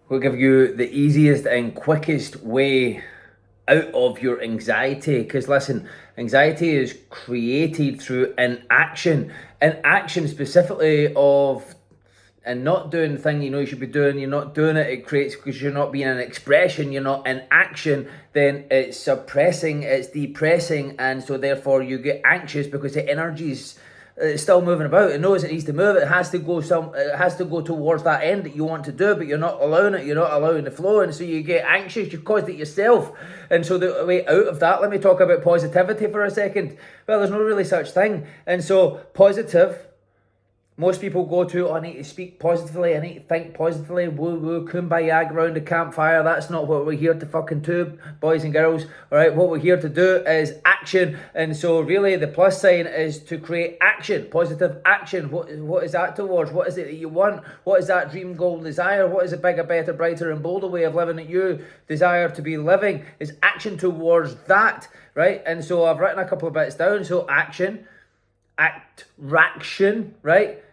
We'll give you the easiest and quickest way out of your anxiety. Because listen, anxiety is created through inaction. Inaction specifically of and not doing the thing you know you should be doing, you're not doing it, it creates, because you're not being an expression, you're not in action, then it's suppressing, it's depressing, and so therefore you get anxious because the energy's still moving about. It knows it needs to move. It has to go towards that end that you want to do, but you're not allowing it. You're not allowing the flow, and so you get anxious. You caused it yourself. And so the way out of that, let me talk about positivity for a second. Well, there's no really such thing. And so positive, most people go to, I need to speak positively, I need to think positively, woo-woo, kumbaya around the campfire. That's not what we're here to fucking do, boys and girls. All right, what we're here to do is action. And so really the plus sign is to create action, positive action. What is that towards? What is it that you want? What is that dream, goal, desire? What is a bigger, better, brighter and bolder way of living that you desire to be living? Is action towards that, right? And so I've written a couple of bits down. So action, action, right?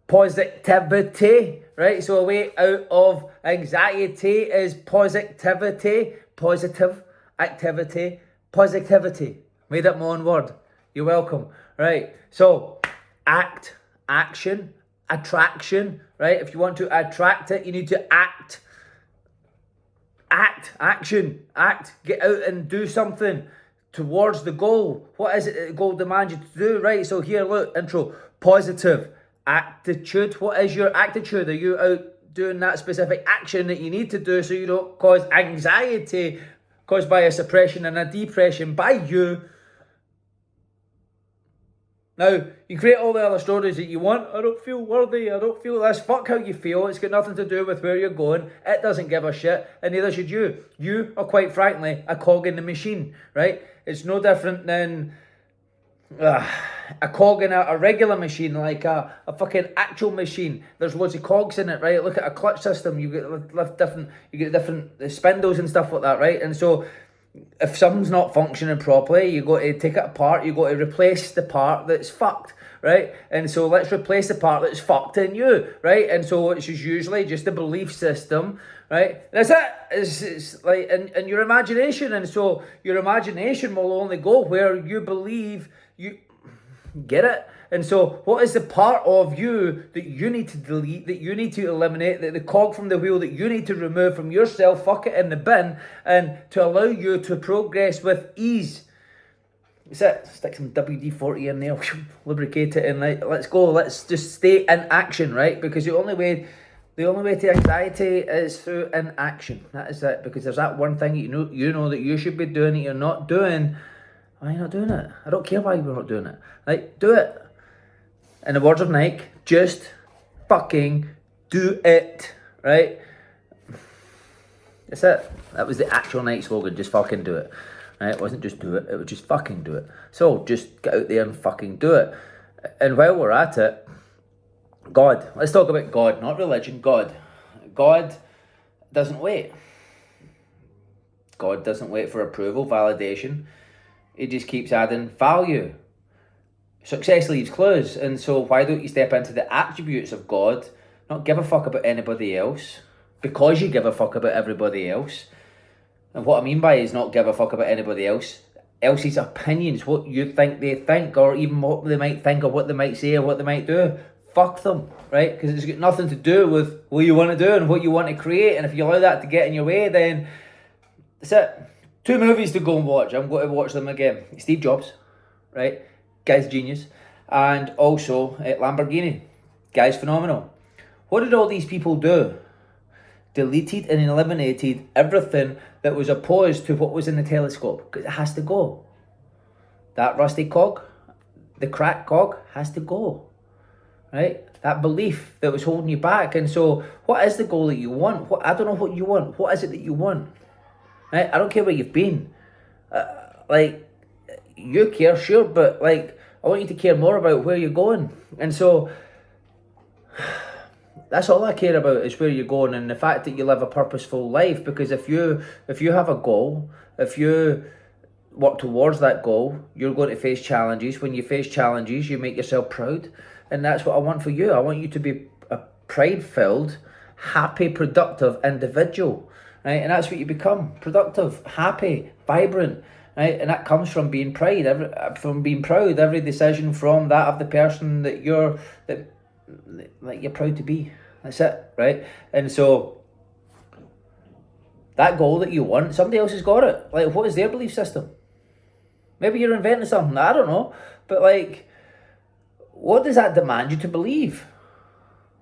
Positivity, right? So a way out of anxiety is positivity, positive activity, positivity. Made up my own word. You're welcome, right? So action, attraction, right? If you want to attract it, you need to act, action, get out and do something towards the goal. What is it that the goal demands you to do, right? So here, look, intro, positive attitude. What is your attitude? Are you out doing that specific action that you need to do so you don't cause anxiety caused by a suppression and a depression by you? Now, you create all the other stories that you want. I don't feel worthy. I don't feel this. Fuck how you feel. It's got nothing to do with where you're going. It doesn't give a shit, and neither should you. You are, quite frankly, a cog in the machine, right? It's no different than a cog in a regular machine, like a fucking actual machine. There's loads of cogs in it, right? Look at a clutch system. You get different spindles and stuff like that, right? And so if something's not functioning properly, you got to take it apart. You got to replace the part that's fucked, right? And so let's replace the part that's fucked in you, right? And so it's usually just a belief system, right? That's it. It's like in your imagination. And so your imagination will only go where you believe you get it. And so what is the part of you that you need to delete, that you need to eliminate, that the cog from the wheel that you need to remove from yourself, fuck it in the bin, and to allow you to progress with ease? That's it. Stick some WD-40 in there, lubricate it, and let's go. Let's just stay in action, right? Because the only way to anxiety is through inaction. That is it. Because there's that one thing you know that you should be doing that you're not doing. Why are you not doing it? I don't care why you're not doing it. Like, do it. In the words of Nike, just fucking do it, right? That's it. That was the actual Nike slogan, just fucking do it. Right? It wasn't just do it, it was just fucking do it. So, just get out there and fucking do it. And while we're at it, God. Let's talk about God, not religion, God. God doesn't wait. God doesn't wait for approval, validation. He just keeps adding value. Success leaves clues, and so why don't you step into the attributes of God, not give a fuck about anybody else, because you give a fuck about everybody else. And what I mean by is not give a fuck about anybody else's opinions, what you think they think, or even what they might think, or what they might say, or what they might do. Fuck them, right? Because it's got nothing to do with what you want to do and what you want to create, and if you allow that to get in your way, then that's it. 2 movies to go and watch. I'm going to watch them again. Steve Jobs, right? Guy's genius. And also Lamborghini. Guy's phenomenal. What did all these people do? Deleted and eliminated everything that was opposed to what was in the telescope. Because it has to go. That rusty cog, the cracked cog, has to go. Right? That belief that was holding you back. And so, what is the goal that you want? I don't know what you want. What is it that you want? Right? I don't care where you've been. You care, sure, but I want you to care more about where you're going. And so that's all I care about, is where you're going and the fact that you live a purposeful life. Because if you have a goal, if you work towards that goal, you're going to face challenges. When you face challenges, you make yourself proud. And that's what I want for you. I want you to be a pride-filled, happy, productive individual, right? And that's what you become: productive, happy, vibrant, right? And that comes from being proud. From being proud, every decision from that of the person that you're proud to be. That's it, right? And so that goal that you want, somebody else has got it. Like, what is their belief system? Maybe you're inventing something, I don't know. But like, what does that demand you to believe?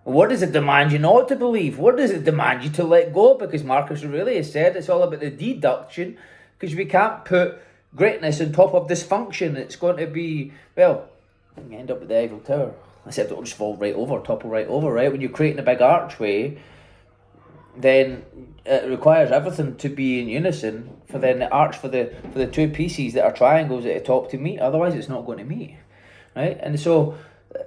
What does it demand you not to believe? What does it demand you to let go? Because Marcus Aurelius said it's all about the deduction, because we can't put greatness on top of dysfunction. It's going to be, well, you end up with the Eiffel Tower. Except it'll just fall right over, topple right over, right? When you're creating a big archway, then it requires everything to be in unison for then the arch for the two pieces that are triangles at the top to meet. Otherwise, it's not going to meet, right? And so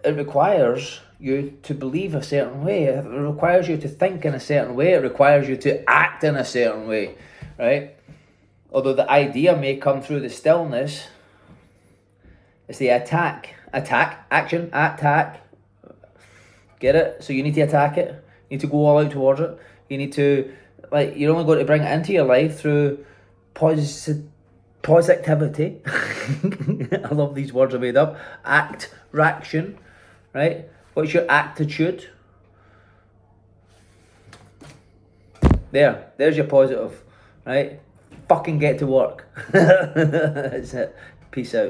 it requires you to believe a certain way. It requires you to think in a certain way. It requires you to act in a certain way, right? Although the idea may come through the stillness, it's the attack, action, attack. Get it? So you need to attack it. You need to go all out towards it. You need to, like, you're only going to bring it into your life through positivity. I love these words I made up. Action, right? What's your attitude? There's your positive, right? Fucking get to work. That's it. Peace out.